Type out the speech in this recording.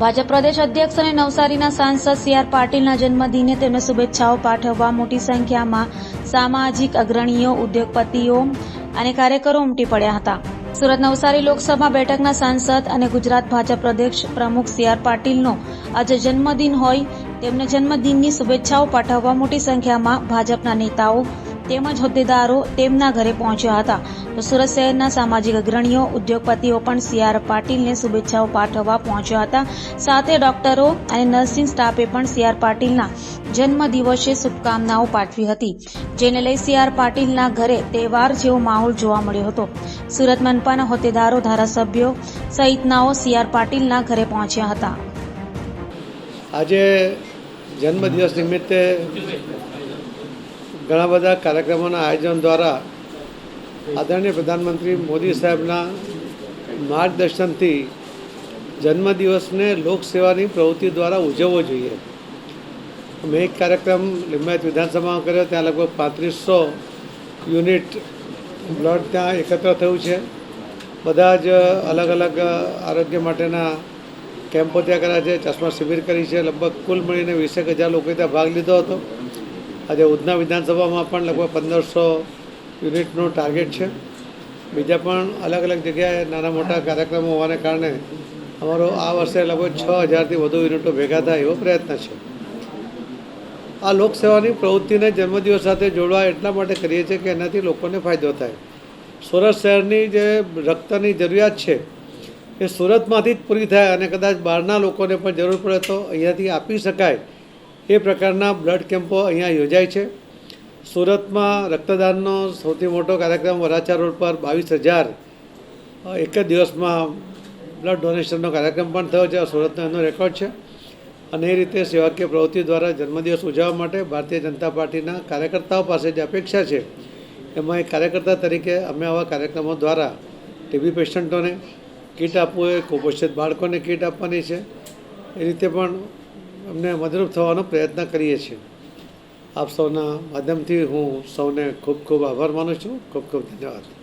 ભાજપ પ્રદેશ અધ્યક્ષ અને નવસારીના સાંસદ સી.આર. પાટીલના જન્મદિને તેમને શુભેચ્છાઓ પાઠવવા મોટી સંખ્યામાં સામાજિક અગ્રણીઓ, ઉદ્યોગપતિઓ અને કાર્યકરો ઉમટી પડ્યા હતા. સુરત નવસારી લોકસભા બેઠકના સાંસદ અને ગુજરાત ભાજપ પ્રદેશ પ્રમુખ સી.આર. પાટીલનો આજે જન્મદિન હોય તેમને જન્મદિનની શુભેચ્છાઓ પાઠવવા મોટી સંખ્યામાં ભાજપના નેતાઓ તેમજ હોદ્દેદારો તેમના ઘરે પહોંચ્યા હતા. તો સુરત શહેરના સામાજિક અગ્રણીઓ, ઉદ્યોગપતિઓ પણ સી.આર. પાટીલને શુભેચ્છાઓ પાઠવવા પહોંચ્યા હતા. સાથે ડોક્ટરો અને નર્સિંગ સ્ટાફે પણ સી.આર. પાટીલના જન્મદિવસે શુભકામનાઓ પાઠવી હતી, જેને લઈ સી.આર. પાટીલના ઘરે તહેવાર જેવો માહોલ જોવા મળ્યો હતો. સુરત મનપાના હોદ્દેદારો, ધારાસભ્યો સહિતનાઓ સી.આર. પાટીલના ઘરે પહોંચ્યા હતા. આજે જન્મદિવસ નિમિત્તે ઘણા બધા કાર્યક્રમોના આયોજન દ્વારા આદરણીય પ્રધાનમંત્રી મોદી સાહેબના માર્ગદર્શનથી જન્મદિવસને લોકસેવાની પ્રવૃત્તિ દ્વારા ઉજવવો જોઈએ. મેં એક કાર્યક્રમ લિંબાયત વિધાનસભામાં કર્યો, ત્યાં લગભગ 3500 યુનિટ બ્લડ ત્યાં એકત્ર થયું છે. બધા જ અલગ અલગ આરોગ્ય માટેના કેમ્પો ત્યાં કર્યા છે, ચશ્મા શિબિર કરી છે. લગભગ કુલ મળીને 20,000 લોકોએ ત્યાં ભાગ લીધો હતો. આજે ઉધના વિધાનસભામાં પણ લગભગ 1500 યુનિટનું ટાર્ગેટ છે. બીજા પણ અલગ અલગ જગ્યાએ નાના મોટા કાર્યક્રમો હોવાને કારણે અમારો આ વર્ષે લગભગ 6,000થી વધુ યુનિટો ભેગા થાય એવો પ્રયત્ન છે. આ લોકસેવાની પ્રવૃત્તિને જન્મદિવસ સાથે જોડવા એટલા માટે કરીએ છીએ કે એનાથી લોકોને ફાયદો થાય. સુરત શહેરની જે રક્તની જરૂરિયાત છે એ સુરતમાંથી જ પૂરી થાય અને કદાચ બહારના લોકોને પણ જરૂર પડે તો અહીંયાથી આપી શકાય એ પ્રકારના બ્લડ કેમ્પો અહીંયા યોજાય છે. સુરતમાં રક્તદાનનો સૌથી મોટો કાર્યક્રમ વરાછા રોડ પર 22,000 એક જ દિવસમાં બ્લડ ડોનેશનનો કાર્યક્રમ પણ થયો છે. સુરતનો એનો રેકોર્ડ છે. અને એ રીતે સેવાકીય પ્રવૃત્તિ દ્વારા જન્મદિવસ ઉજવવા માટે ભારતીય જનતા પાર્ટીના કાર્યકર્તાઓ પાસે જે અપેક્ષા છે એમાં એક કાર્યકર્તા તરીકે અમે આવા કાર્યક્રમો દ્વારા ટીબી પેશન્ટોને કીટ આપવું, એ કુપોષિત બાળકોને કીટ આપવાની છે, એ રીતે પણ અમને મદદરૂપ થવાનો પ્રયત્ન કરીએ છીએ. આપ સૌના માધ્યમથી હું સૌને ખૂબ ખૂબ આભાર માનું છું. ખૂબ ખૂબ ધન્યવાદ.